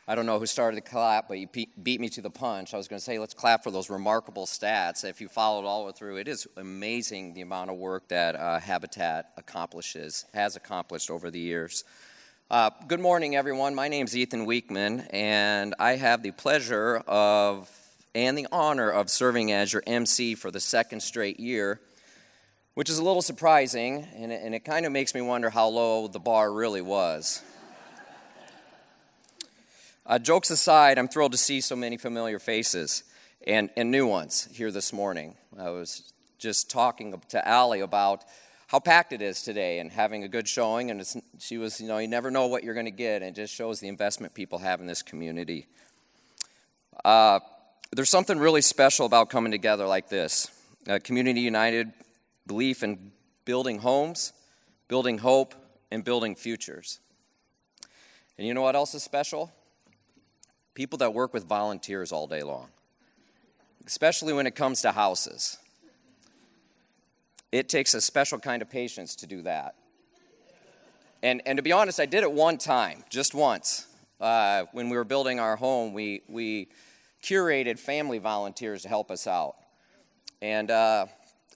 I don't know who started the clap, but you beat me to the punch. I was going to say, let's clap for those remarkable stats. If you followed all the way through, it is amazing the amount of work that Habitat has accomplished over the years. Good morning, everyone. My name is Ethan Weekman, and I have the pleasure and the honor of serving as your MC for the second straight year, which is a little surprising, and it kind of makes me wonder how low the bar really was. Jokes aside, I'm thrilled to see so many familiar faces and new ones here this morning. I was just talking to Allie about how packed it is today and having a good showing, and she was, you never know what you're going to get, and it just shows the investment people have in this community. There's something really special about coming together like this. Community United belief in building homes, building hope, and building futures. And you know what else is special? People that work with volunteers all day long, especially when it comes to houses. It takes a special kind of patience to do that. And to be honest, I did it one time, just once. When we were building our home, we curated family volunteers to help us out. And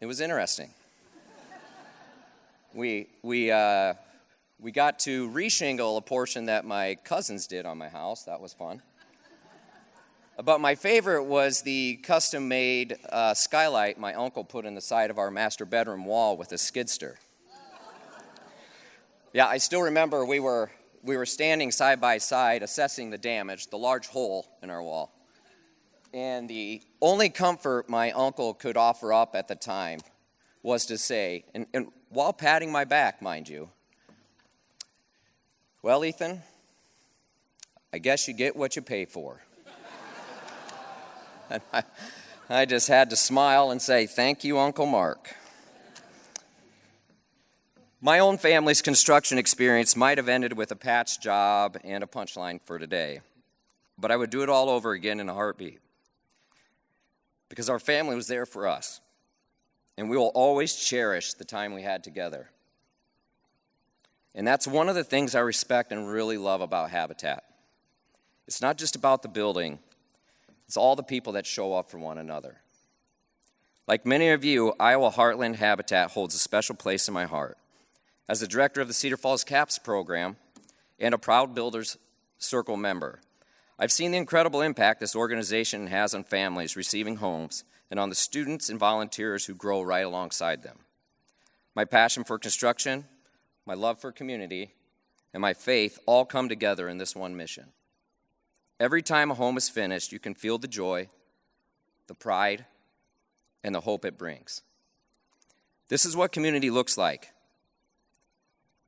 it was interesting. We got to reshingle a portion that my cousins did on my house. That was fun. But my favorite was the custom-made skylight my uncle put in the side of our master bedroom wall with a skidster. Yeah, I still remember we were standing side by side assessing the damage, the large hole in our wall. And the only comfort my uncle could offer up at the time was to say, and while patting my back, mind you, "Well, Ethan, I guess you get what you pay for." And I just had to smile and say, "Thank you, Uncle Mark." My own family's construction experience might have ended with a patch job and a punchline for today, but I would do it all over again in a heartbeat, because our family was there for us, and we will always cherish the time we had together. And that's one of the things I respect and really love about Habitat. It's not just about the building. It's all the people that show up for one another. Like many of you, Iowa Heartland Habitat holds a special place in my heart. As the director of the Cedar Falls CAPS program and a proud Builders Circle member, I've seen the incredible impact this organization has on families receiving homes and on the students and volunteers who grow right alongside them. My passion for construction, my love for community, and my faith all come together in this one mission. Every time a home is finished, you can feel the joy, the pride, and the hope it brings. This is what community looks like.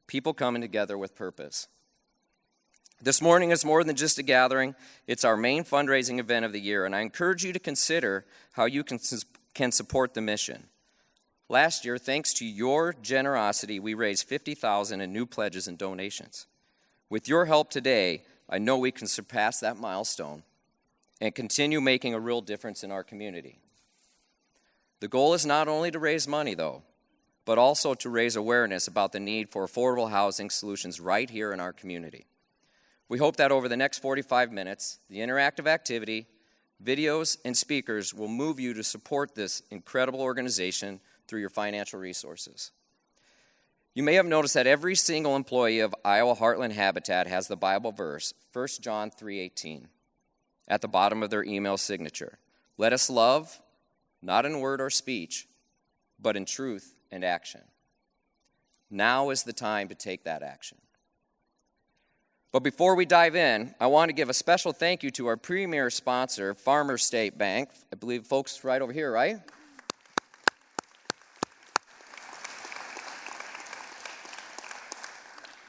People coming together with purpose. This morning is more than just a gathering. It's our main fundraising event of the year, and I encourage you to consider how you can support the mission. Last year, thanks to your generosity, we raised $50,000 in new pledges and donations. With your help today, I know we can surpass that milestone and continue making a real difference in our community. The goal is not only to raise money, though, but also to raise awareness about the need for affordable housing solutions right here in our community. We hope that over the next 45 minutes, the interactive activity, videos, and speakers will move you to support this incredible organization through your financial resources. You may have noticed that every single employee of Iowa Heartland Habitat has the Bible verse, 1 John 3:18, at the bottom of their email signature. Let us love, not in word or speech, but in truth and action. Now is the time to take that action. But before we dive in, I want to give a special thank you to our premier sponsor, Farmers State Bank. I believe folks right over here, right?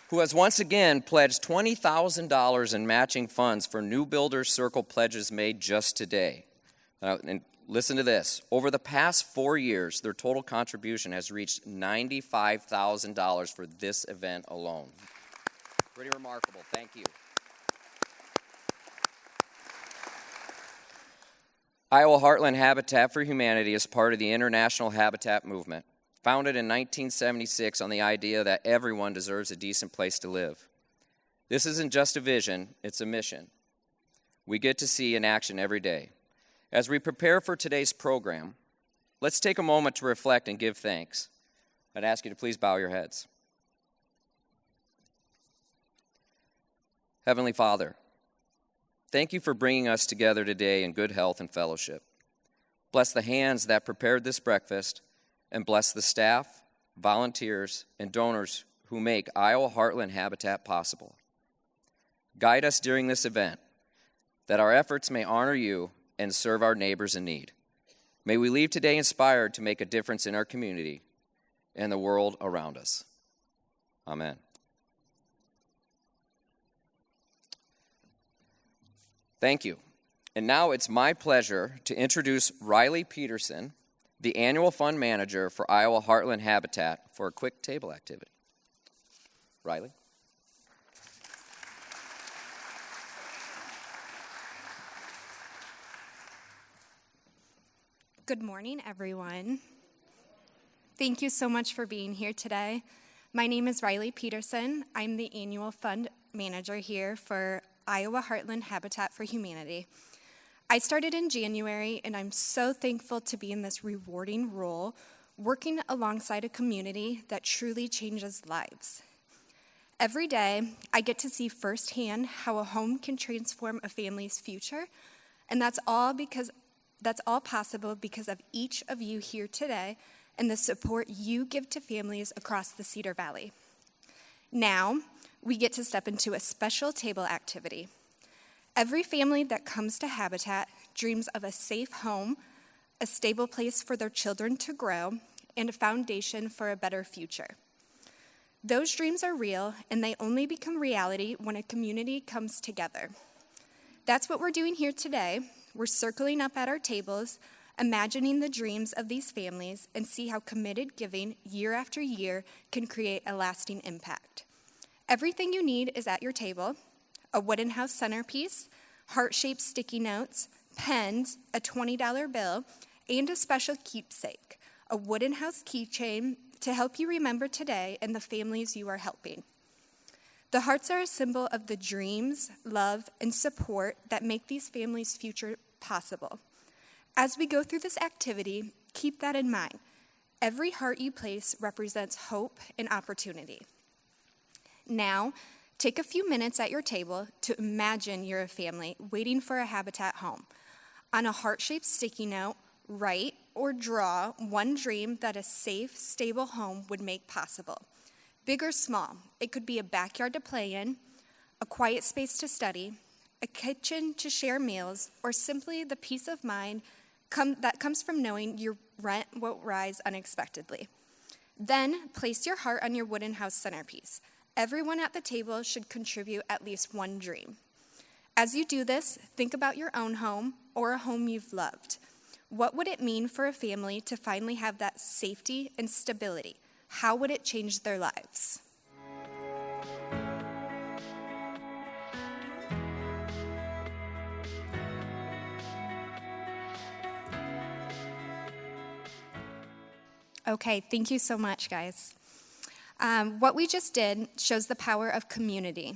Who has once again pledged $20,000 in matching funds for new Builders Circle pledges made just today. And listen to this. Over the past 4 years, their total contribution has reached $95,000 for this event alone. Pretty remarkable. Thank you. Iowa Heartland Habitat for Humanity is part of the International Habitat Movement, founded in 1976 on the idea that everyone deserves a decent place to live. This isn't just a vision, it's a mission. we get to see in action every day. As we prepare for today's program, let's take a moment to reflect and give thanks. I'd ask you to please bow your heads. Heavenly Father, thank you for bringing us together today in good health and fellowship. Bless the hands that prepared this breakfast, and bless the staff, volunteers, and donors who make Iowa Heartland Habitat possible. Guide us during this event, that our efforts may honor you and serve our neighbors in need. May we leave today inspired to make a difference in our community and the world around us. Amen. Thank you. And now it's my pleasure to introduce Riley Peterson, the annual fund manager for Iowa Heartland Habitat, for a quick table activity. Riley? Good morning, everyone. Thank you so much for being here today. My name is Riley Peterson. I'm the annual fund manager here for Iowa Heartland Habitat for Humanity. I started in January, and I'm so thankful to be in this rewarding role, working alongside a community that truly changes lives. Every day, I get to see firsthand how a home can transform a family's future, and that's all possible because of each of you here today and the support you give to families across the Cedar Valley. Now, we get to step into a special table activity. Every family that comes to Habitat dreams of a safe home, a stable place for their children to grow, and a foundation for a better future. Those dreams are real, and they only become reality when a community comes together. That's what we're doing here today. We're circling up at our tables, imagining the dreams of these families, and see how committed giving year after year can create a lasting impact. Everything you need is at your table: a wooden house centerpiece, heart-shaped sticky notes, pens, a $20 bill, and a special keepsake, a wooden house keychain to help you remember today and the families you are helping. The hearts are a symbol of the dreams, love, and support that make these families' future possible. As we go through this activity, keep that in mind. Every heart you place represents hope and opportunity. Now, take a few minutes at your table to imagine you're a family waiting for a Habitat home. On a heart-shaped sticky note, write or draw one dream that a safe, stable home would make possible. Big or small, it could be a backyard to play in, a quiet space to study, a kitchen to share meals, or simply the peace of mind that comes from knowing your rent won't rise unexpectedly. Then place your heart on your wooden house centerpiece. Everyone at the table should contribute at least one dream. As you do this, think about your own home or a home you've loved. What would it mean for a family to finally have that safety and stability? How would it change their lives? Okay, thank you so much, guys. What we just did shows the power of community.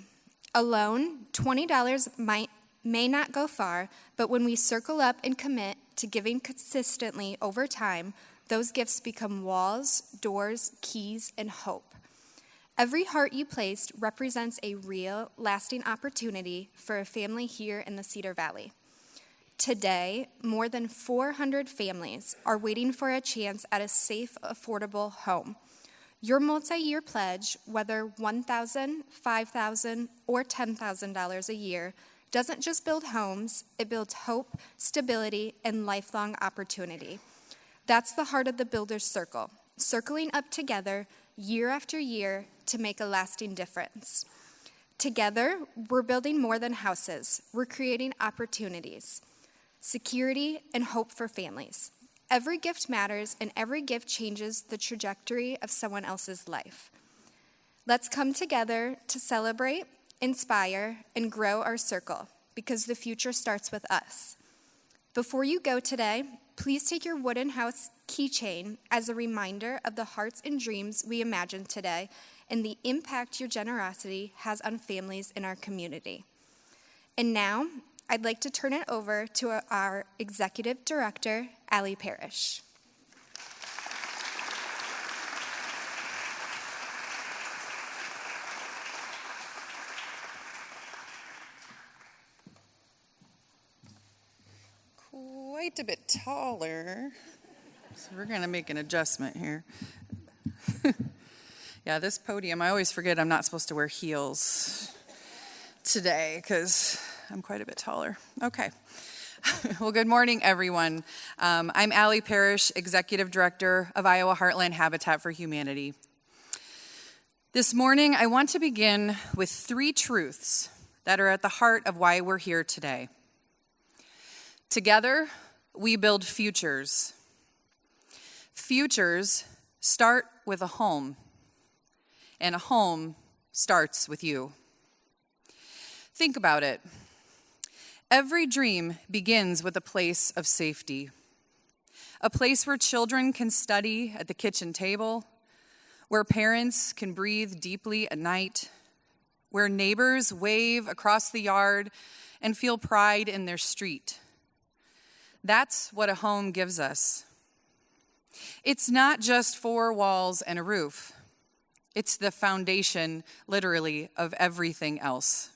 Alone, $20 may not go far, but when we circle up and commit to giving consistently over time, those gifts become walls, doors, keys, and hope. Every heart you placed represents a real, lasting opportunity for a family here in the Cedar Valley. Today, more than 400 families are waiting for a chance at a safe, affordable home. Your multi-year pledge, whether $1,000, $5,000, or $10,000 a year, doesn't just build homes, it builds hope, stability, and lifelong opportunity. That's the heart of the Builder's Circle, circling up together year after year to make a lasting difference. Together, we're building more than houses. We're creating opportunities, security, and hope for families. Every gift matters, and every gift changes the trajectory of someone else's life. Let's come together to celebrate, inspire, and grow our circle, because the future starts with us. Before you go today, please take your wooden house keychain as a reminder of the hearts and dreams we imagined today and the impact your generosity has on families in our community. And now, I'd like to turn it over to our Executive Director, Allie Parrish. Quite a bit taller, so we're going to make an adjustment here. Yeah, this podium, I always forget I'm not supposed to wear heels today because I'm quite a bit taller. Okay. Well, good morning, everyone. I'm Allie Parrish, Executive Director of Iowa Heartland Habitat for Humanity. This morning, I want to begin with 3 truths that are at the heart of why we're here today. Together, we build futures. Futures start with a home, and a home starts with you. Think about it. Every dream begins with a place of safety, a place where children can study at the kitchen table, where parents can breathe deeply at night, where neighbors wave across the yard and feel pride in their street. That's what a home gives us. It's not just 4 walls and a roof. It's the foundation, literally, of everything else.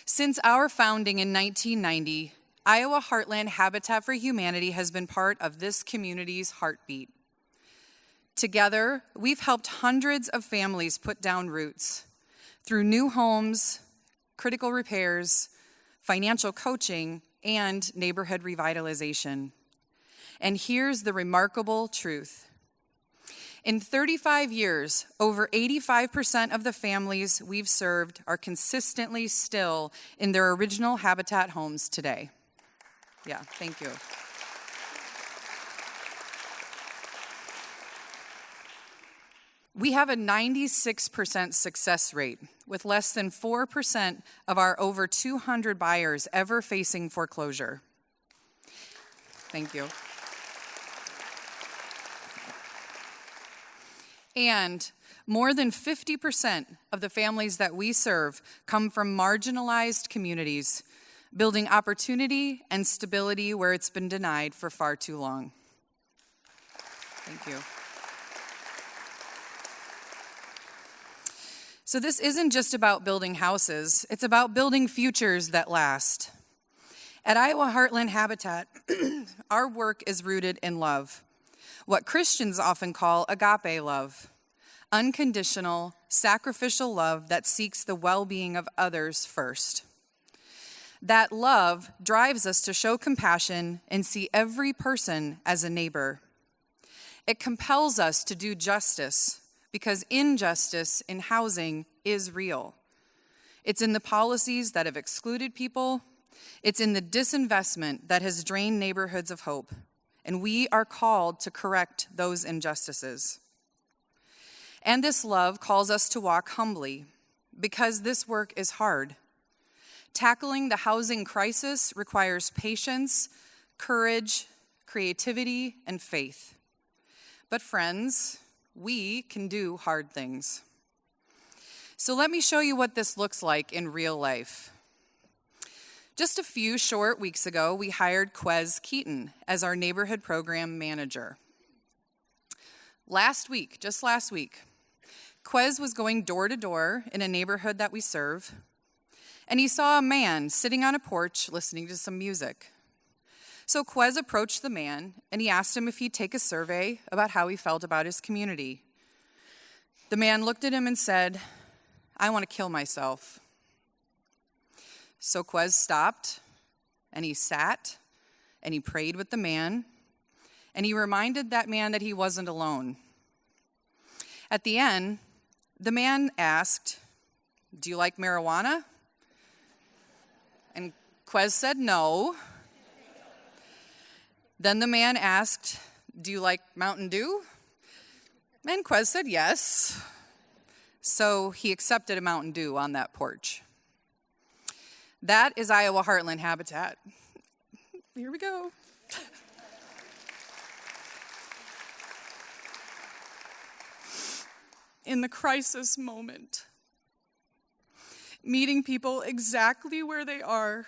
Since our founding in 1990, Iowa Heartland Habitat for Humanity has been part of this community's heartbeat. Together, we've helped hundreds of families put down roots through new homes, critical repairs, financial coaching, and neighborhood revitalization. And here's the remarkable truth. In 35 years, over 85% of the families we've served are consistently still in their original habitat homes today. Yeah, thank you. We have a 96% success rate, with less than 4% of our over 200 buyers ever facing foreclosure. Thank you. And more than 50% of the families that we serve come from marginalized communities, building opportunity and stability where it's been denied for far too long. Thank you. So this isn't just about building houses, it's about building futures that last. At Iowa Heartland Habitat, our work is rooted in love, what Christians often call agape love, unconditional, sacrificial love that seeks the well-being of others first. That love drives us to show compassion and see every person as a neighbor. It compels us to do justice, because injustice in housing is real. It's in the policies that have excluded people. It's in the disinvestment that has drained neighborhoods of hope. And we are called to correct those injustices. And this love calls us to walk humbly, because this work is hard. Tackling the housing crisis requires patience, courage, creativity, and faith. But friends, we can do hard things. So let me show you what this looks like in real life. Just a few short weeks ago, we hired Quez Keaton as our neighborhood program manager. Just last week, Quez was going door to door in a neighborhood that we serve, and he saw a man sitting on a porch listening to some music. So Quez approached the man, and he asked him if he'd take a survey about how he felt about his community. The man looked at him and said, "I want to kill myself." So Quez stopped, and he sat, and he prayed with the man, and he reminded that man that he wasn't alone. At the end, the man asked, "Do you like marijuana?" And Quez said no. Then the man asked, "Do you like Mountain Dew?" And Quez said yes. So he accepted a Mountain Dew on that porch. That is Iowa Heartland Habitat. Here we go. In the crisis moment, meeting people exactly where they are,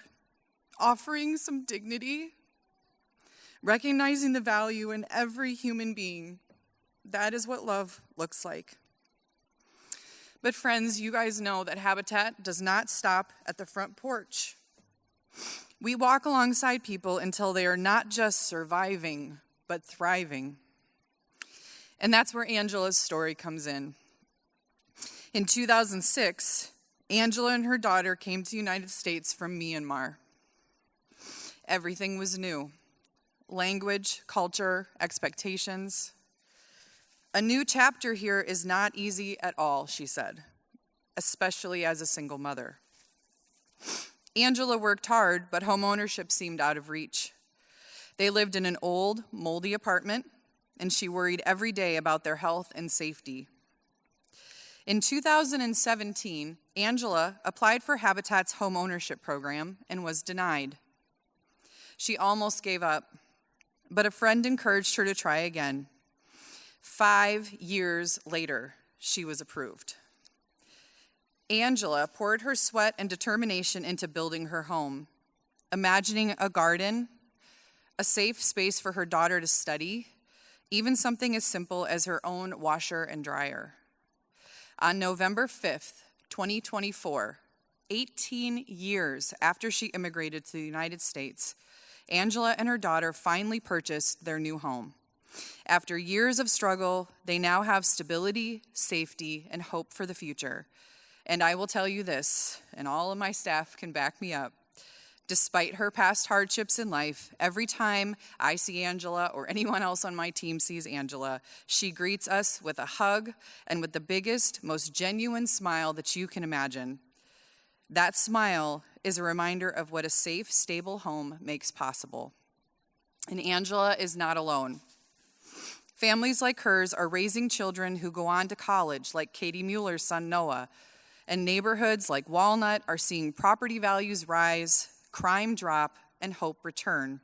offering some dignity, recognizing the value in every human being. That is what love looks like. But friends, you guys know that Habitat does not stop at the front porch. We walk alongside people until they are not just surviving, but thriving. And that's where Angela's story comes in. In 2006, Angela and her daughter came to the United States from Myanmar. Everything was new. Language, culture, expectations. A new chapter here is not easy at all, she said, especially as a single mother. Angela worked hard, but homeownership seemed out of reach. They lived in an old, moldy apartment, and she worried every day about their health and safety. In 2017, Angela applied for Habitat's homeownership program and was denied. She almost gave up, but a friend encouraged her to try again. 5 years later, she was approved. Angela poured her sweat and determination into building her home, imagining a garden, a safe space for her daughter to study, even something as simple as her own washer and dryer. On November 5th, 2024, 18 years after she immigrated to the United States, Angela and her daughter finally purchased their new home. After years of struggle, they now have stability, safety, and hope for the future. And I will tell you this, and all of my staff can back me up. Despite her past hardships in life, every time I see Angela or anyone else on my team sees Angela, she greets us with a hug and with the biggest, most genuine smile that you can imagine. That smile is a reminder of what a safe, stable home makes possible. And Angela is not alone. Families like hers are raising children who go on to college, like Katie Mueller's son Noah, and neighborhoods like Walnut are seeing property values rise, crime drop, and hope return.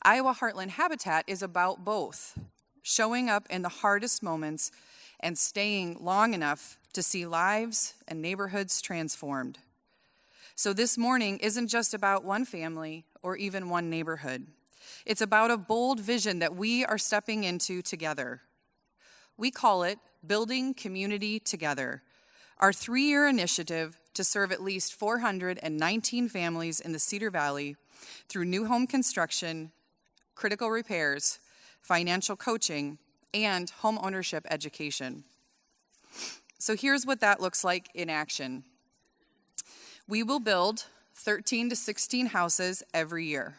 Iowa Heartland Habitat is about both, showing up in the hardest moments and staying long enough to see lives and neighborhoods transformed. So this morning isn't just about one family or even one neighborhood. It's about a bold vision that we are stepping into together. We call it Building Community Together, our 3-year initiative to serve at least 419 families in the Cedar Valley through new home construction, critical repairs, financial coaching, and home ownership education. So here's what that looks like in action. We will build 13 to 16 houses every year.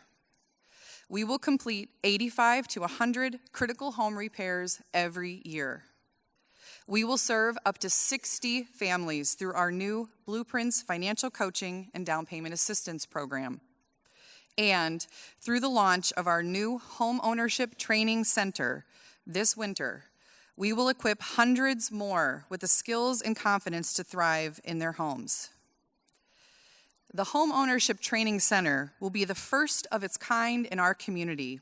We will complete 85 to 100 critical home repairs every year. We will serve up to 60 families through our new Blueprints financial coaching and down payment assistance program. And through the launch of our new home ownership training center this winter, we will equip hundreds more with the skills and confidence to thrive in their homes. The Home Ownership Training Center will be the first of its kind in our community,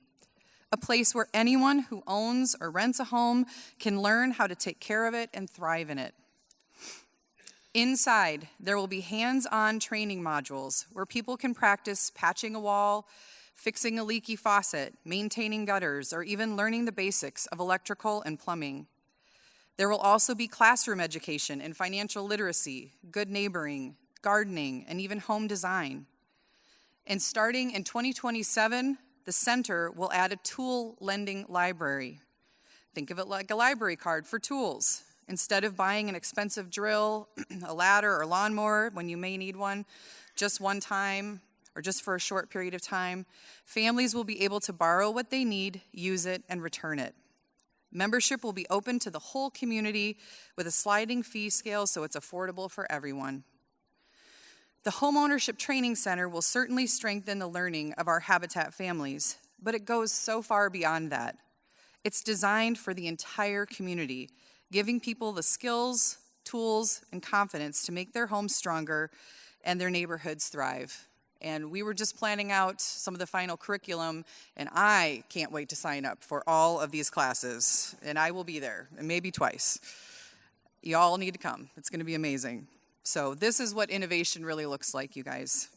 a place where anyone who owns or rents a home can learn how to take care of it and thrive in it. Inside, there will be hands-on training modules where people can practice patching a wall, fixing a leaky faucet, maintaining gutters, or even learning the basics of electrical and plumbing. There will also be classroom education in financial literacy, good neighboring, gardening, and even home design. And starting in 2027, the center will add a tool lending library. Think of it like a library card for tools. Instead of buying an expensive drill, a ladder, or lawnmower when you may need one just one time or just for a short period of time, families will be able to borrow what they need, use it, and return it. Membership will be open to the whole community with a sliding fee scale so it's affordable for everyone. The Homeownership Training Center will certainly strengthen the learning of our Habitat families, but it goes so far beyond that. It's designed for the entire community, giving people the skills, tools, and confidence to make their homes stronger and their neighborhoods thrive. And we were just planning out some of the final curriculum, and I can't wait to sign up for all of these classes, and I will be there, and maybe twice. You all need to come. It's going to be amazing. So this is what innovation really looks like, you guys.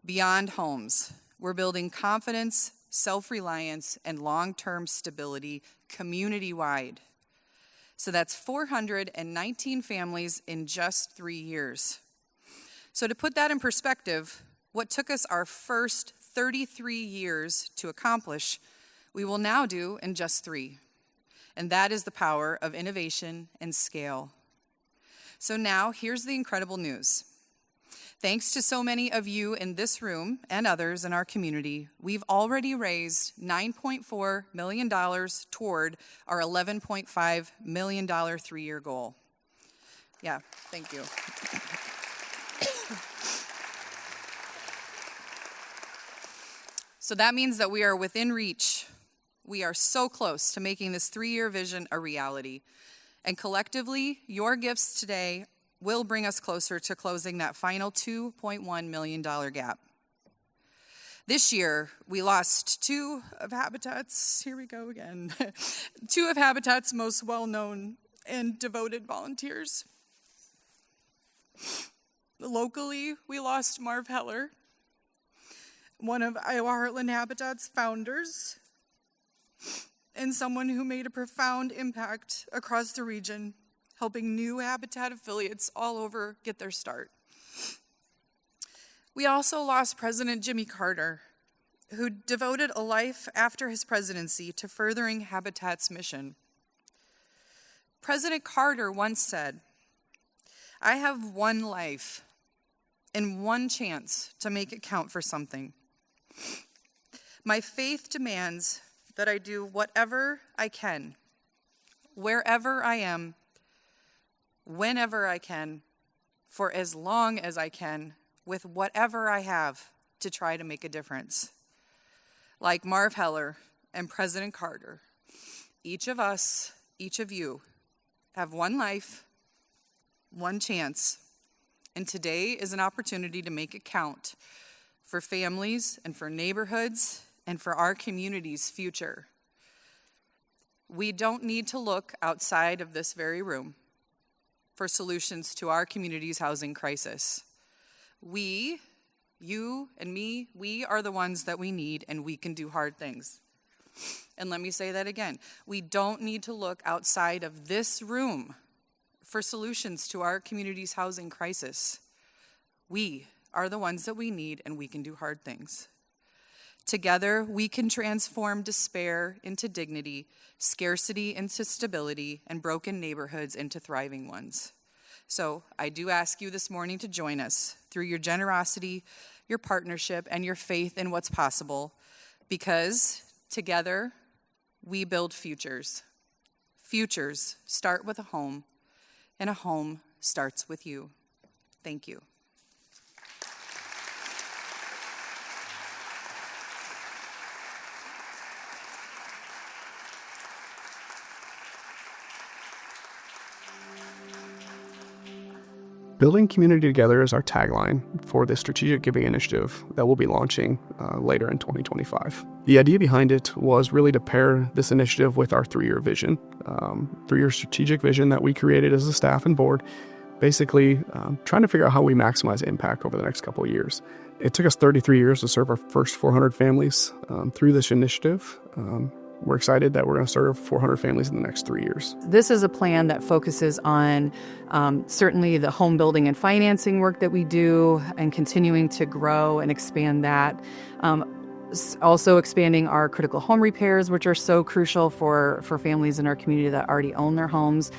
Beyond homes, we're building confidence, self-reliance, and long-term stability community-wide. So that's 419 families in just 3 years. So to put that in perspective, what took us our first 33 years to accomplish, we will now do in just 3. And that is the power of innovation and scale. So now, here's the incredible news. Thanks to so many of you in this room and others in our community, we've already raised $9.4 million toward our $11.5 million 3-year goal. Yeah, thank you. So that means that we are within reach. We are so close to making this 3-year vision a reality. And collectively, your gifts today will bring us closer to closing that final $2.1 million gap. This year, we lost 2 of Habitat's, here we go again, 2 of Habitat's most well-known and devoted volunteers. Locally, we lost Marv Heller, one of Iowa Heartland Habitat's founders, and someone who made a profound impact across the region, helping new Habitat affiliates all over get their start. We also lost President Jimmy Carter, who devoted a life after his presidency to furthering Habitat's mission. President Carter once said, "I have one life and one chance to make it count for something. My faith demands that I do whatever I can, wherever I am, whenever I can, for as long as I can, with whatever I have to try to make a difference." Like Marv Heller and President Carter, each of us, each of you, have one life, one chance, and today is an opportunity to make it count for families and for neighborhoods and for our community's future. We don't need to look outside of this very room for solutions to our community's housing crisis. We, you and me, we are the ones that we need, and we can do hard things. And let me say that again. We don't need to look outside of this room for solutions to our community's housing crisis. We are the ones that we need, and we can do hard things. Together, we can transform despair into dignity, scarcity into stability, and broken neighborhoods into thriving ones. So I do ask you this morning to join us through your generosity, your partnership, and your faith in what's possible, because together we build futures. Futures start with a home, and a home starts with you. Thank you. Building community together is our tagline for the Strategic Giving Initiative that we'll be launching later in 2025. The idea behind it was really to pair this initiative with our 3-year vision, 3-year strategic vision that we created as a staff and board, basically trying to figure out how we maximize impact over the next couple of years. It took us 33 years to serve our first 400 families through this initiative. We're excited that we're going to serve 400 families in the next 3 years. This is a plan that focuses on certainly the home building and financing work that we do and continuing to grow and expand that. Also expanding our critical home repairs, which are so crucial for families in our community that already own their homes.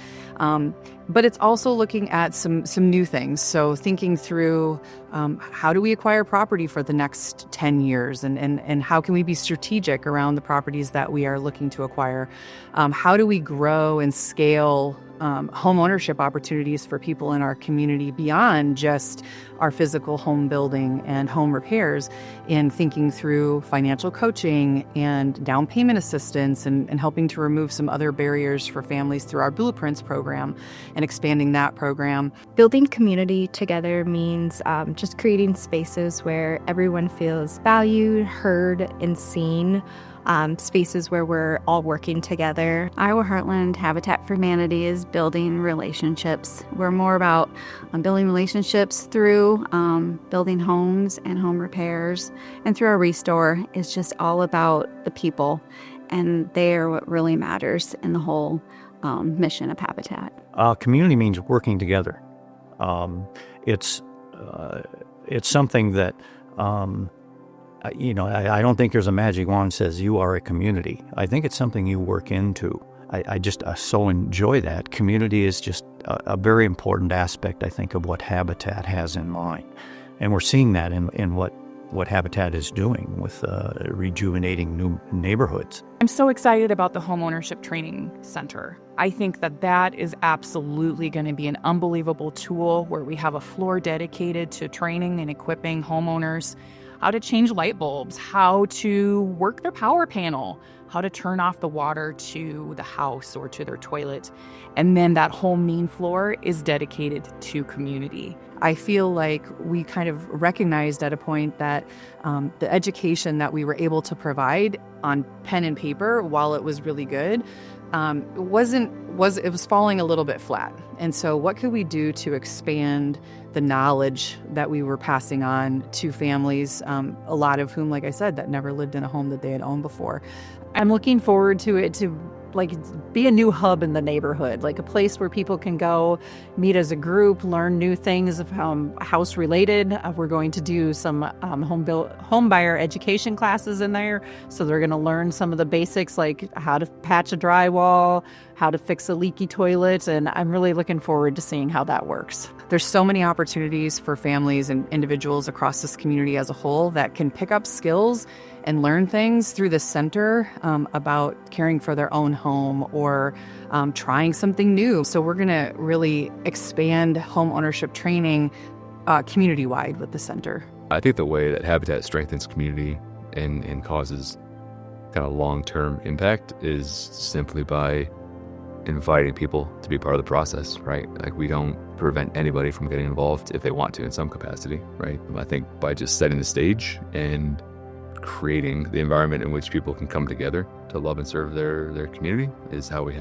But it's also looking at some new things. So thinking through how do we acquire property for the next 10 years and how can we be strategic around the properties that we are looking to acquire? How do we grow and scale home ownership opportunities for people in our community beyond just our physical home building and home repairs, in thinking through financial coaching and down payment assistance and helping to remove some other barriers for families through our Blueprints program and expanding that program. Building community together means just creating spaces where everyone feels valued, heard, and seen. spaces where we're all working together. Iowa Heartland Habitat for Humanity is building relationships. We're more about building relationships through building homes and home repairs. And through our Restore, it's just all about the people. And they are what really matters in the whole mission of Habitat. Community means working together. It's something that, I don't think there's a magic wand that says you are a community. I think it's something you work into. I just so enjoy that. Community is just a very important aspect, I think, of what Habitat has in mind. And we're seeing that in what Habitat is doing with rejuvenating new neighborhoods. I'm so excited about the Homeownership Training Center. I think that is absolutely going to be an unbelievable tool where we have a floor dedicated to training and equipping homeowners how to change light bulbs, how to work their power panel, how to turn off the water to the house or to their toilet. And then that whole main floor is dedicated to community. I feel like we kind of recognized at a point that the education that we were able to provide on pen and paper, while it was really good, it was falling a little bit flat. And so what could we do to expand the knowledge that we were passing on to families, a lot of whom, like I said, that never lived in a home that they had owned before. I'm looking forward to it to be a new hub in the neighborhood, like a place where people can go meet as a group, learn new things of house related. We're going to do some home buyer education classes in there. So they're going to learn some of the basics, like how to patch a drywall, how to fix a leaky toilet. And I'm really looking forward to seeing how that works. There's so many opportunities for families and individuals across this community as a whole that can pick up skills and learn things through the center about caring for their own home or trying something new. So we're going to really expand home ownership training community-wide with the center. I think the way that Habitat strengthens community and causes kind of long-term impact is simply by inviting people to be part of the process, right? Like, we don't prevent anybody from getting involved if they want to in some capacity, right? I think by just setting the stage and creating the environment in which people can come together to love and serve their community is how we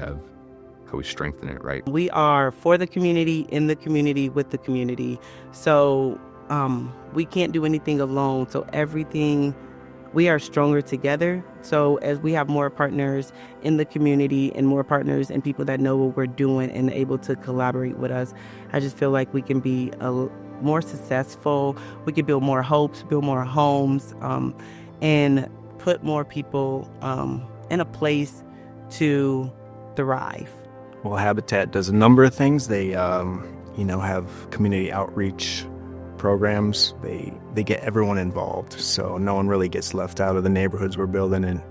strengthen it, right? We are for the community, in the community, with the community. So we can't do anything alone. So we are stronger together. So as we have more partners in the community and more partners and people that know what we're doing and able to collaborate with us, I just feel like we can be more successful. We can build more hopes, build more homes, and put more people in a place to thrive. Well, Habitat does a number of things. They, have community outreach programs. They get everyone involved, so no one really gets left out of the neighborhoods we're building, and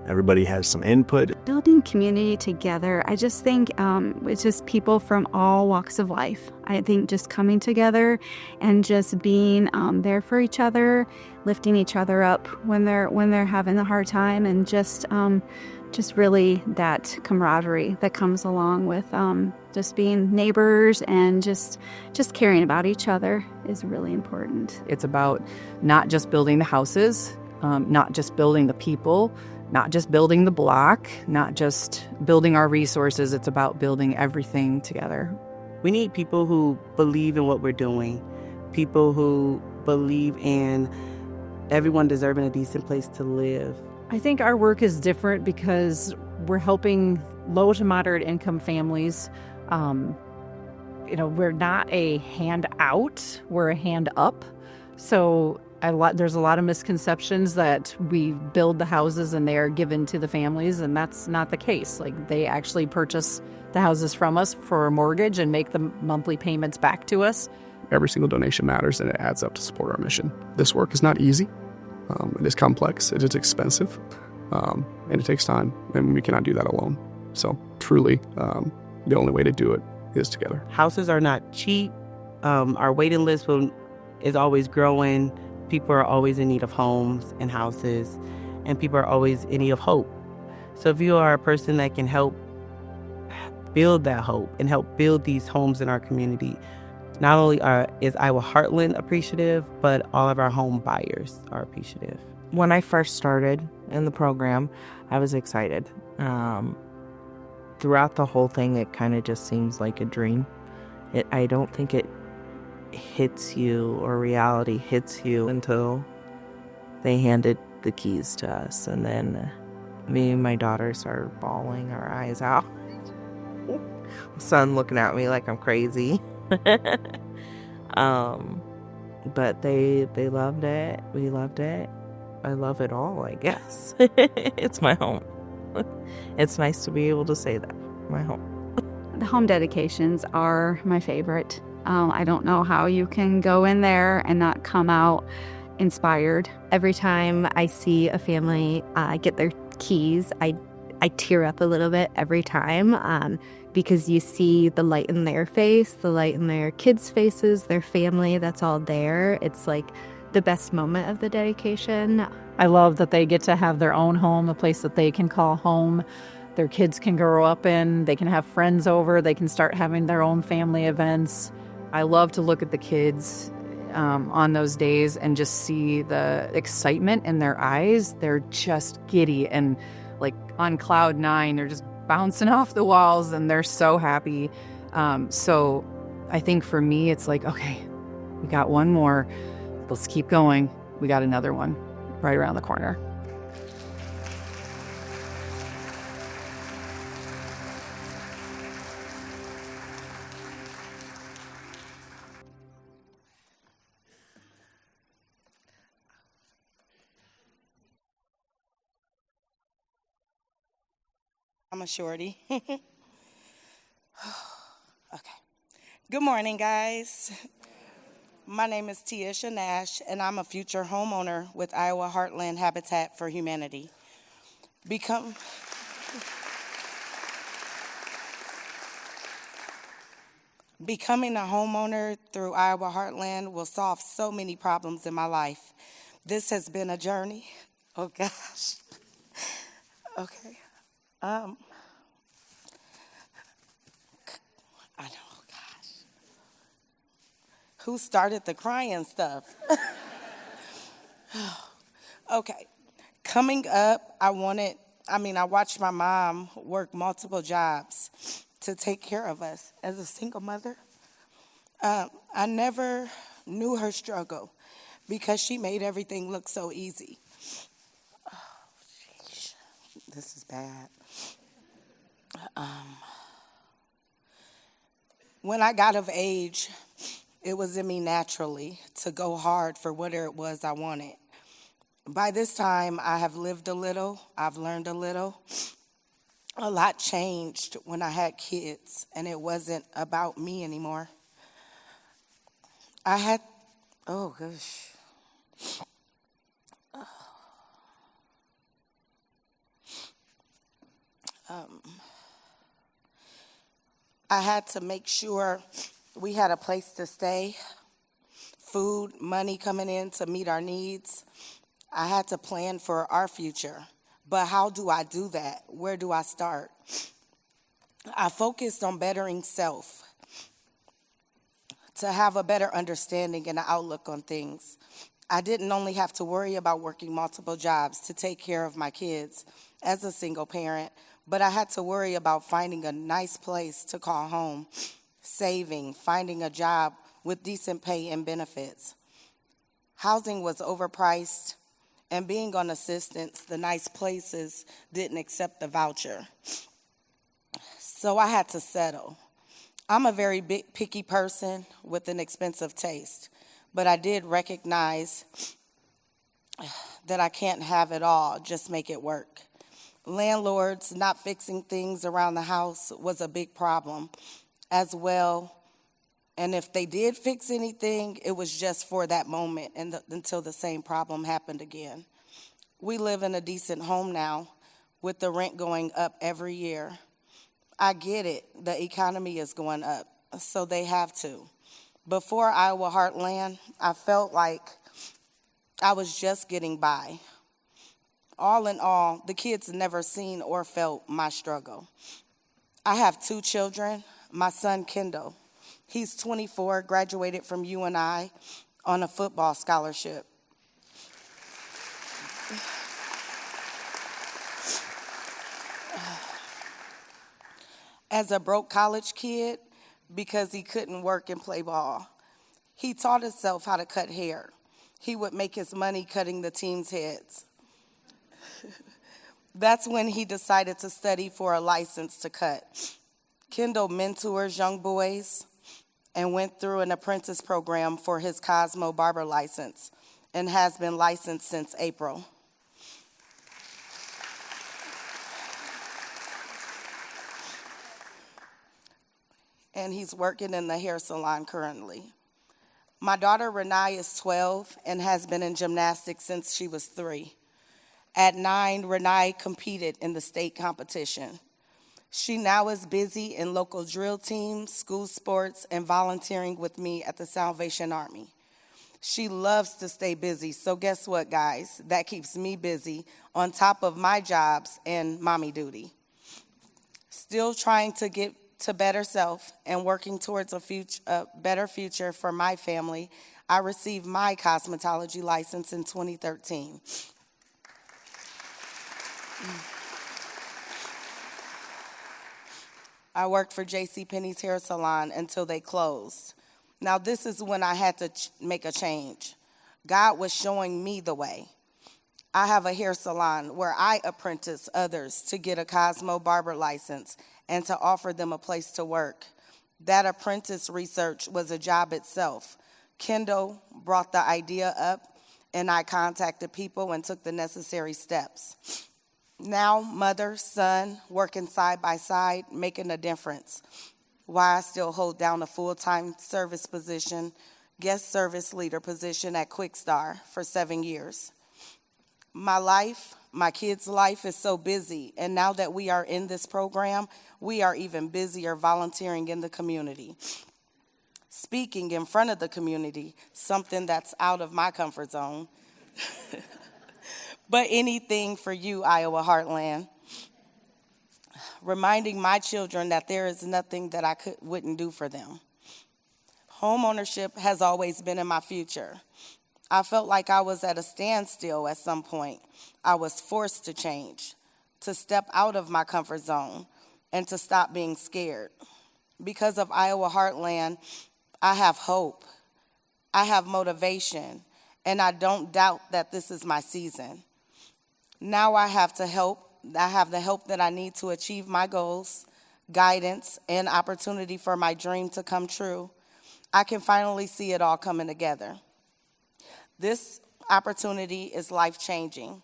everybody has some input. Building community together, I just think it's just people from all walks of life. I think just coming together and just being there for each other, lifting each other up when they're having a hard time, and just really that camaraderie that comes along with just being neighbors and just caring about each other is really important. It's about not just building the houses, not just building the people, not just building the block, not just building our resources. It's about building everything together. We need people who believe in what we're doing, people who believe in everyone deserving a decent place to live. I think our work is different because we're helping low to moderate income families. We're not a hand out, we're a hand up. So there's a lot of misconceptions that we build the houses and they are given to the families, and that's not the case. Like, they actually purchase the houses from us for a mortgage and make the monthly payments back to us. Every single donation matters, and it adds up to support our mission. This work is not easy. It is complex, it is expensive, and it takes time, and we cannot do that alone. So truly, the only way to do it is together. Houses are not cheap. Our waiting list is always growing. People are always in need of homes and houses, and people are always in need of hope. So if you are a person that can help build that hope and help build these homes in our community, not only is Iowa Heartland appreciative, but all of our home buyers are appreciative. When I first started in the program, I was excited. Throughout the whole thing, it kind of just seems like a dream. I don't think it hits you, or reality hits you, until they handed the keys to us. And then me and my daughter started bawling our eyes out. Son looking at me like I'm crazy. But they loved it. We loved it. I love it all, I guess. It's my home. It's nice to be able to say that. My home. The home dedications are my favorite. I don't know how you can go in there and not come out inspired. Every time I see a family get their keys, I tear up a little bit every time, because you see the light in their face, the light in their kids' faces, their family, that's all there. It's like the best moment of the dedication. I love that they get to have their own home, a place that they can call home. Their kids can grow up in, they can have friends over, they can start having their own family events. I love to look at the kids on those days and just see the excitement in their eyes. They're just giddy and like on cloud nine. They're just bouncing off the walls and they're so happy. So I think for me, it's like, okay, we got one more. Let's keep going. We got another one right around the corner. I'm a shorty. Okay. Good morning, guys. My name is Tiesha Nash, and I'm a future homeowner with Iowa Heartland Habitat for Humanity. Becoming a homeowner through Iowa Heartland will solve so many problems in my life. This has been a journey. Oh, gosh. Okay. I know, gosh. Who started the crying stuff? Okay. Coming up, I watched my mom work multiple jobs to take care of us as a single mother. I never knew her struggle because she made everything look so easy. Oh, sheesh. This is bad. When I got of age, it was in me naturally to go hard for whatever it was I wanted. By this time, I have lived a little, I've learned a little. A lot changed when I had kids, and it wasn't about me anymore. I had to make sure we had a place to stay, food, money coming in to meet our needs. I had to plan for our future. But how do I do that? Where do I start? I focused on bettering self, to have a better understanding and an outlook on things. I didn't only have to worry about working multiple jobs to take care of my kids as a single parent, but I had to worry about finding a nice place to call home, saving, finding a job with decent pay and benefits. Housing was overpriced, and being on assistance, the nice places didn't accept the voucher. So I had to settle. I'm a very picky person with an expensive taste, but I did recognize that I can't have it all, just make it work. Landlords not fixing things around the house was a big problem as well. And if they did fix anything, it was just for that moment until the same problem happened again. We live in a decent home now with the rent going up every year. I get it, the economy is going up, so they have to. Before Iowa Heartland, I felt like I was just getting by. All in all, the kids never seen or felt my struggle. I have 2 children, my son Kendall. He's 24, graduated from UNI on a football scholarship. As a broke college kid, because he couldn't work and play ball, he taught himself how to cut hair. He would make his money cutting the team's heads. That's when he decided to study for a license to cut. Kendall mentors young boys and went through an apprentice program for his Cosmo barber license and has been licensed since April. And he's working in the hair salon currently. My daughter Renai is 12 and has been in gymnastics since she was 3. At 9, Renai competed in the state competition. She now is busy in local drill teams, school sports, and volunteering with me at the Salvation Army. She loves to stay busy, so guess what, guys? That keeps me busy on top of my jobs and mommy duty. Still trying to get to better self and working towards a better future for my family, I received my cosmetology license in 2013. I worked for JCPenney's hair salon until they closed. Now this is when I had to make a change. God was showing me the way. I have a hair salon where I apprentice others to get a Cosmo barber license and to offer them a place to work. That apprentice research was a job itself. Kendall brought the idea up, and I contacted people and took the necessary steps. Now, mother, son, working side by side, making a difference. Why I still hold down a full-time service position, guest service leader position at Quickstar for 7 years. My life, my kids' life is so busy, and now that we are in this program, we are even busier volunteering in the community. Speaking in front of the community, something that's out of my comfort zone. But anything for you, Iowa Heartland. Reminding my children that there is nothing that I wouldn't do for them. Homeownership has always been in my future. I felt like I was at a standstill at some point. I was forced to change, to step out of my comfort zone, and to stop being scared. Because of Iowa Heartland, I have hope, I have motivation, and I don't doubt that this is my season. Now I have the help that I need to achieve my goals, guidance, and opportunity for my dream to come true. I can finally see it all coming together. This opportunity is life-changing.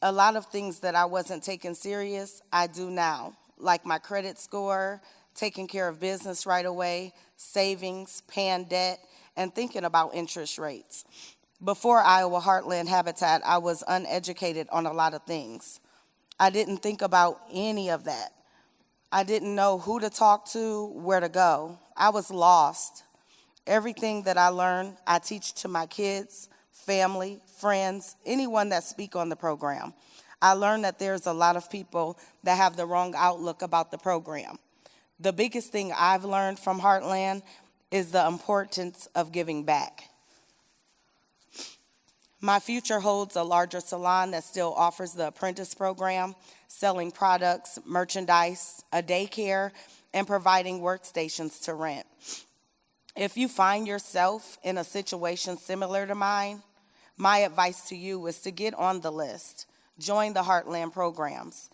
A lot of things that I wasn't taking serious, I do now, like my credit score, taking care of business right away, savings, paying debt, and thinking about interest rates. Before Iowa Heartland Habitat, I was uneducated on a lot of things. I didn't think about any of that. I didn't know who to talk to, where to go. I was lost. Everything that I learned, I teach to my kids, family, friends, anyone that speak on the program. I learned that there's a lot of people that have the wrong outlook about the program. The biggest thing I've learned from Heartland is the importance of giving back. My future holds a larger salon that still offers the apprentice program, selling products, merchandise, a daycare, and providing workstations to rent. If you find yourself in a situation similar to mine, my advice to you is to get on the list, join the Heartland programs.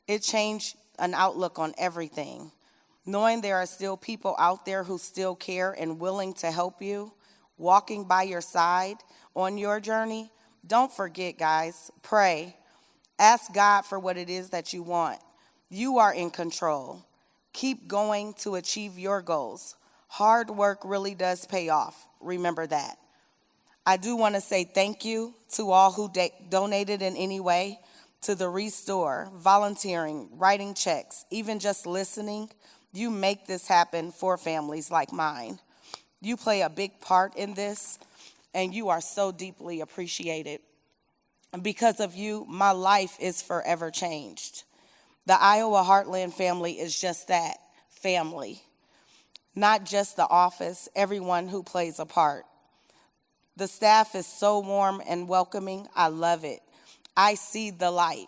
It changed an outlook on everything. Knowing there are still people out there who still care and willing to help you, walking by your side on your journey, don't forget, guys, pray. Ask God for what it is that you want. You are in control. Keep going to achieve your goals. Hard work really does pay off. Remember that. I do want to say thank you to all who donated in any way, to the Restore, volunteering, writing checks, even just listening. You make this happen for families like mine. You play a big part in this, and you are so deeply appreciated. Because of you, my life is forever changed. The Iowa Heartland family is just that, family. Not just the office, everyone who plays a part. The staff is so warm and welcoming. I love it. I see the light.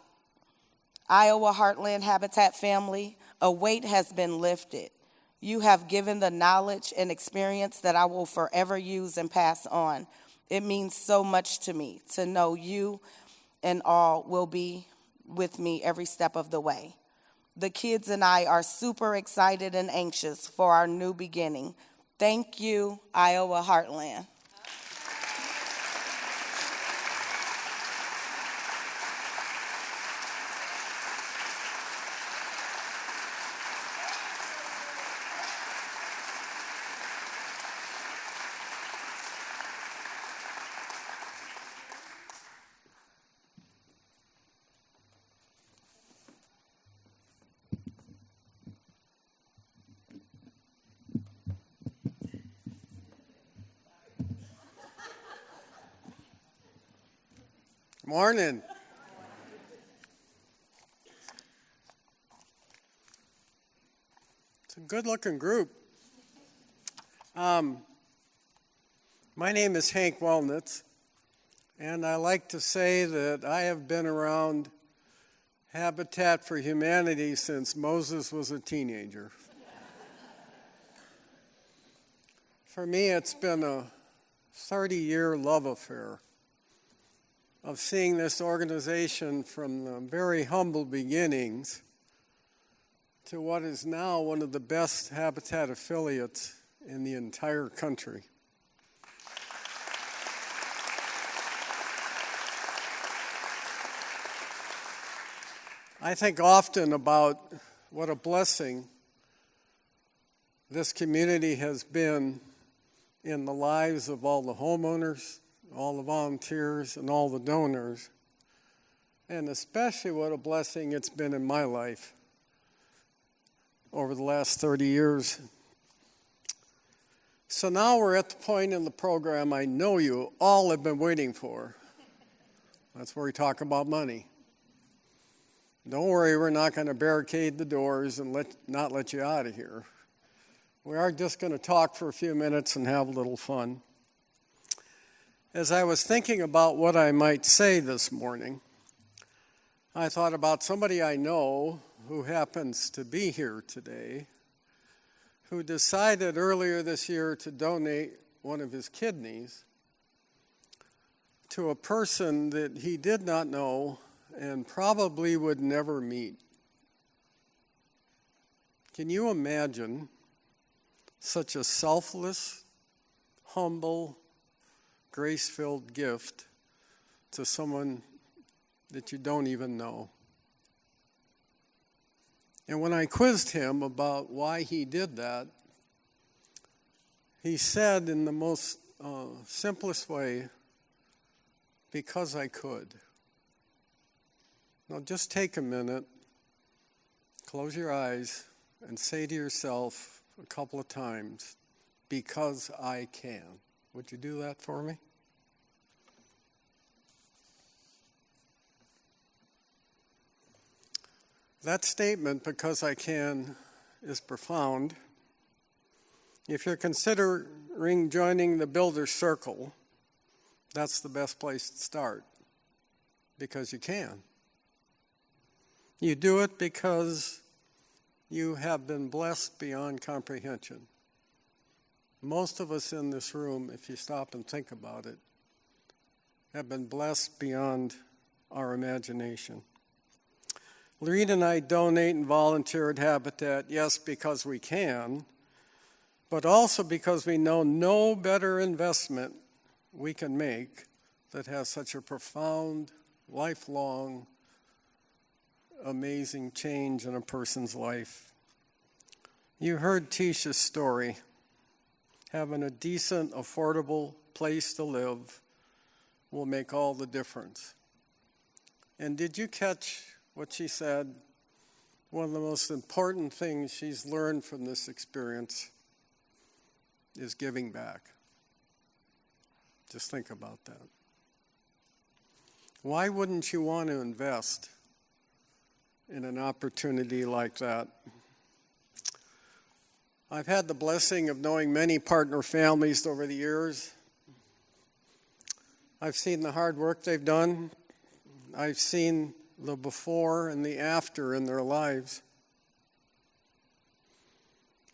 Iowa Heartland Habitat family, a weight has been lifted. You have given the knowledge and experience that I will forever use and pass on. It means so much to me to know you and all will be with me every step of the way. The kids and I are super excited and anxious for our new beginning. Thank you, Iowa Heartland. Morning. It's a good-looking group. My name is Hank Wellnitz, and I like to say that I have been around Habitat for Humanity since Moses was a teenager. For me, it's been a 30-year love affair of seeing this organization from the very humble beginnings to what is now one of the best Habitat affiliates in the entire country. I think often about what a blessing this community has been in the lives of all the homeowners, all the volunteers, and all the donors, and especially what a blessing it's been in my life over the last 30 years. So now we're at the point in the program I know you all have been waiting for. That's where we talk about money. Don't worry, we're not going to barricade the doors and not let you out of here. We are just going to talk for a few minutes and have a little fun. As I was thinking about what I might say this morning, I thought about somebody I know who happens to be here today, who decided earlier this year to donate one of his kidneys to a person that he did not know and probably would never meet. Can you imagine such a selfless, humble, grace-filled gift to someone that you don't even know? And when I quizzed him about why he did that, he said in the most simplest way, because I could. Now just take a minute, close your eyes, and say to yourself a couple of times, because I can. Would you do that for me? That statement, because I can, is profound. If you're considering joining the Builders Circle, that's the best place to start, because you can. You do it because you have been blessed beyond comprehension. Most of us in this room, if you stop and think about it, have been blessed beyond our imagination. Lorene and I donate and volunteer at Habitat, yes, because we can, but also because we know no better investment we can make that has such a profound, lifelong, amazing change in a person's life. You heard Tisha's story. Having a decent, affordable place to live will make all the difference. And did you catch what she said? One of the most important things she's learned from this experience is giving back. Just think about that. Why wouldn't you want to invest in an opportunity like that? I've had the blessing of knowing many partner families over the years. I've seen the hard work they've done. I've seen the before and the after in their lives.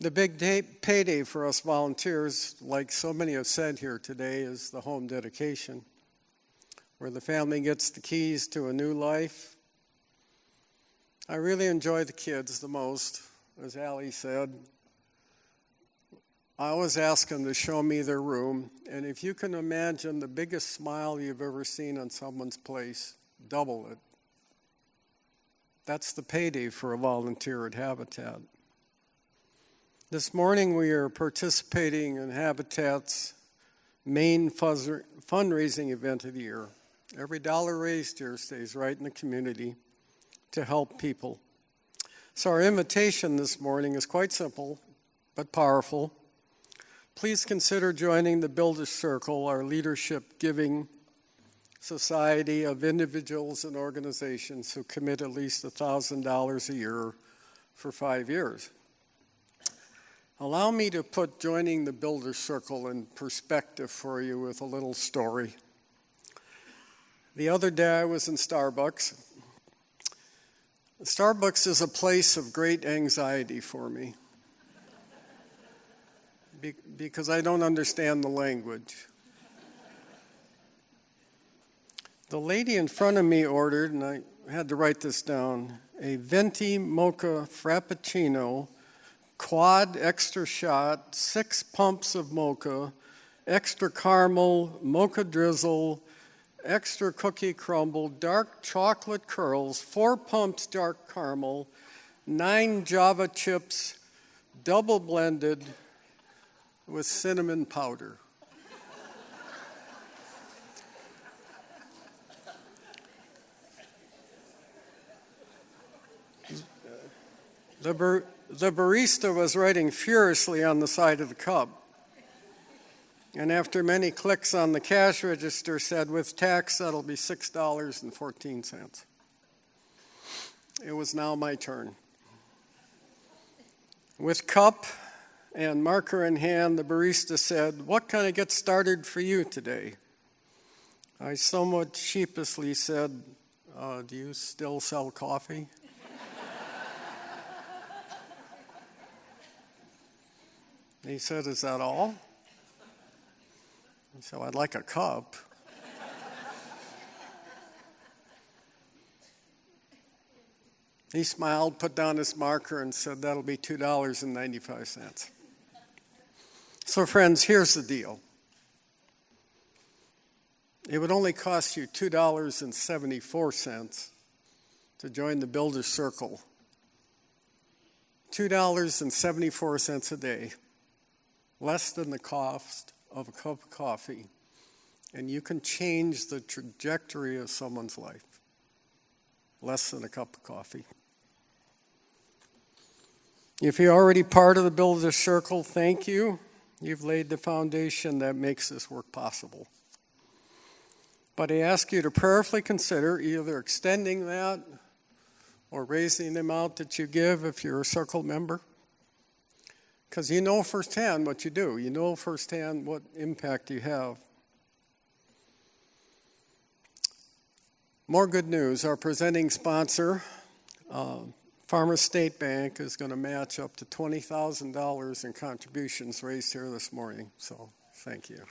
The big payday for us volunteers, like so many have said here today, is the home dedication, where the family gets the keys to a new life. I really enjoy the kids the most, as Allie said. I always ask them to show me their room, and if you can imagine the biggest smile you've ever seen on someone's face, double it. That's the payday for a volunteer at Habitat. This morning we are participating in Habitat's main fundraising event of the year. Every dollar raised here stays right in the community to help people. So our invitation this morning is quite simple but powerful. Please consider joining the Builders Circle, our leadership giving society of individuals and organizations who commit at least $1,000 a year for 5 years. Allow me to put joining the Builders Circle in perspective for you with a little story. The other day I was in Starbucks. Starbucks is a place of great anxiety for me because I don't understand the language. The lady in front of me ordered, and I had to write this down, a venti mocha frappuccino, quad extra shot, 6 pumps of mocha, extra caramel, mocha drizzle, extra cookie crumble, dark chocolate curls, 4 pumps dark caramel, 9 Java chips, double blended with cinnamon powder. The barista was writing furiously on the side of the cup, and after many clicks on the cash register said, with tax, that'll be $6.14. It was now my turn. With cup and marker in hand, the barista said, "What can I get started for you today?" I somewhat sheepishly said, "Do you still sell coffee?" He said, "Is that all?" So I'd like a cup. He smiled, put down his marker, and said, "That'll be $2.95. So friends, here's the deal. It would only cost you $2.74 to join the Builders Circle. $2.74 a day, less than the cost of a cup of coffee, and you can change the trajectory of someone's life. Less than a cup of coffee. If you're already part of the Builders Circle, thank you. You've laid the foundation that makes this work possible. But I ask you to prayerfully consider either extending that or raising the amount that you give if you're a Circle member. Because you know firsthand what you do. You know firsthand what impact you have. More good news. Our presenting sponsor, Farmers State Bank, is going to match up to $20,000 in contributions raised here this morning. So thank you.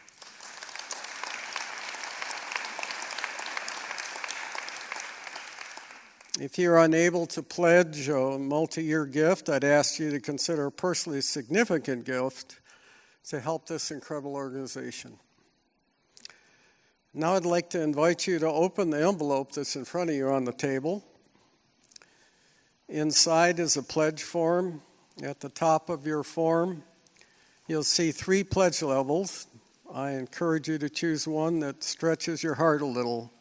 If you're unable to pledge a multi-year gift, I'd ask you to consider a personally significant gift to help this incredible organization. Now I'd like to invite you to open the envelope that's in front of you on the table. Inside is a pledge form. At the top of your form, you'll see 3 pledge levels. I encourage you to choose one that stretches your heart a little.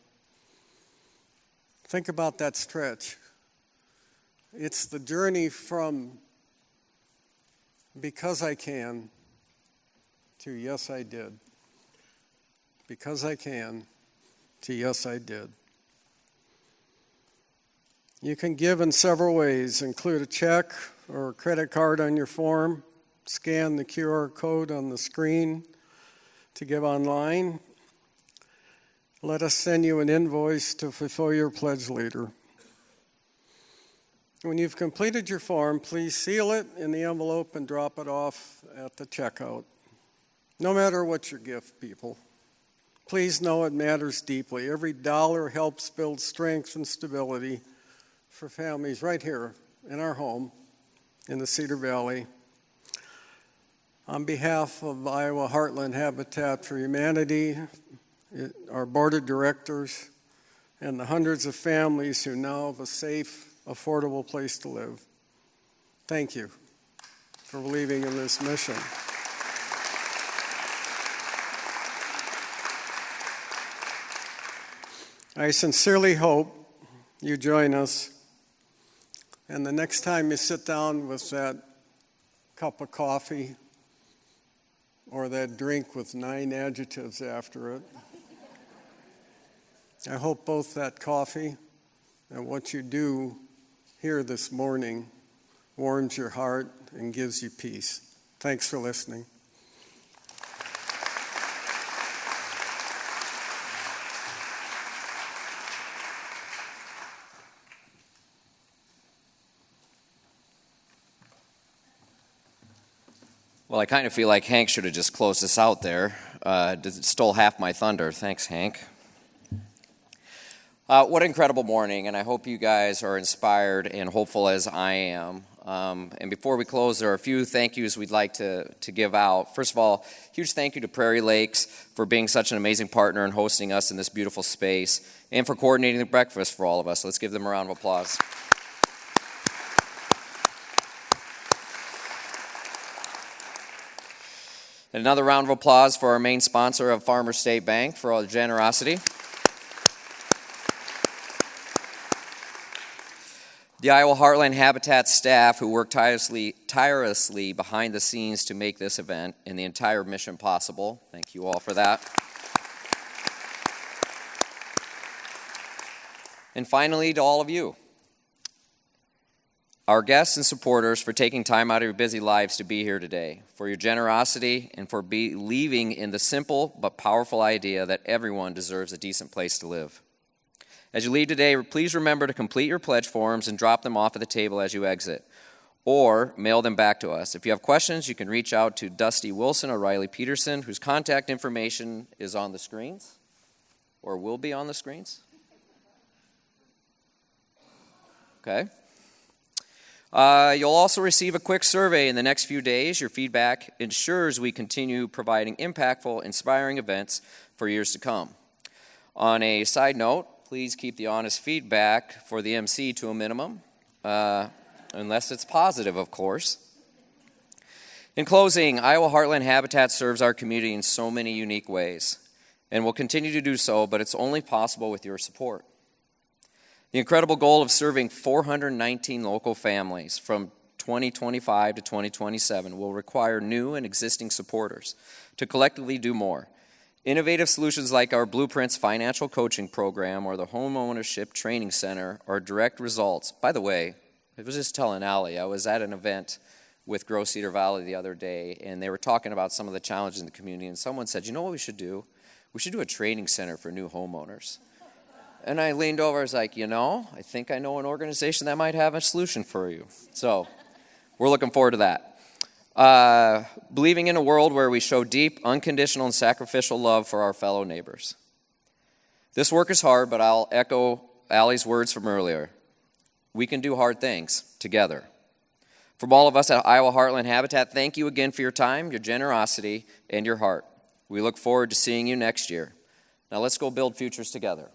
Think about that stretch. It's the journey from because I can to yes, I did. Because I can to yes, I did. You can give in several ways. Include a check or a credit card on your form. Scan the QR code on the screen to give online. Let us send you an invoice to fulfill your pledge later. When you've completed your form, please seal it in the envelope and drop it off at the checkout. No matter what your gift, people, please know it matters deeply. Every dollar helps build strength and stability for families right here in our home in the Cedar Valley. On behalf of Iowa Heartland Habitat for Humanity, our board of directors, and the hundreds of families who now have a safe, affordable place to live, thank you for believing in this mission. I sincerely hope you join us, and the next time you sit down with that cup of coffee or that drink with 9 adjectives after it, I hope both that coffee and what you do here this morning warms your heart and gives you peace. Thanks for listening. Well, I kind of feel like Hank should have just closed this out there. Stole half my thunder. Thanks, Hank. What an incredible morning, and I hope you guys are inspired and hopeful as I am. And before we close, there are a few thank yous we'd like to give out. First of all, huge thank you to Prairie Lakes for being such an amazing partner and hosting us in this beautiful space, and for coordinating the breakfast for all of us. Let's give them a round of applause. And another round of applause for our main sponsor of Farmers State Bank for all their generosity. The Iowa Heartland Habitat staff who work tirelessly behind the scenes to make this event and the entire mission possible. Thank you all for that. And finally, to all of you, our guests and supporters, for taking time out of your busy lives to be here today, for your generosity, and for believing in the simple but powerful idea that everyone deserves a decent place to live. As you leave today, please remember to complete your pledge forms and drop them off at the table as you exit, or mail them back to us. If you have questions, you can reach out to Dusty Wilson or Riley Peterson, whose contact information is on the screens, or will be on the screens. Okay. You'll also receive a quick survey in the next few days. Your feedback ensures we continue providing impactful, inspiring events for years to come. On a side note, please keep the honest feedback for the MC to a minimum, unless it's positive, of course. In closing, Iowa Heartland Habitat serves our community in so many unique ways, and will continue to do so, but it's only possible with your support. The incredible goal of serving 419 local families from 2025 to 2027 will require new and existing supporters to collectively do more. Innovative solutions like our Blueprints Financial Coaching Program or the Home Ownership Training Center are direct results. By the way, I was just telling Allie, I was at an event with Grow Cedar Valley the other day, and they were talking about some of the challenges in the community, and someone said, you know what we should do? We should do a training center for new homeowners. And I leaned over, I was like, I think I know an organization that might have a solution for you. So we're looking forward to that. Believing in a world where we show deep, unconditional, and sacrificial love for our fellow neighbors. This work is hard, but I'll echo Allie's words from earlier. We can do hard things together. From all of us at Iowa Heartland Habitat, thank you again for your time, your generosity, and your heart. We look forward to seeing you next year. Now let's go build futures together.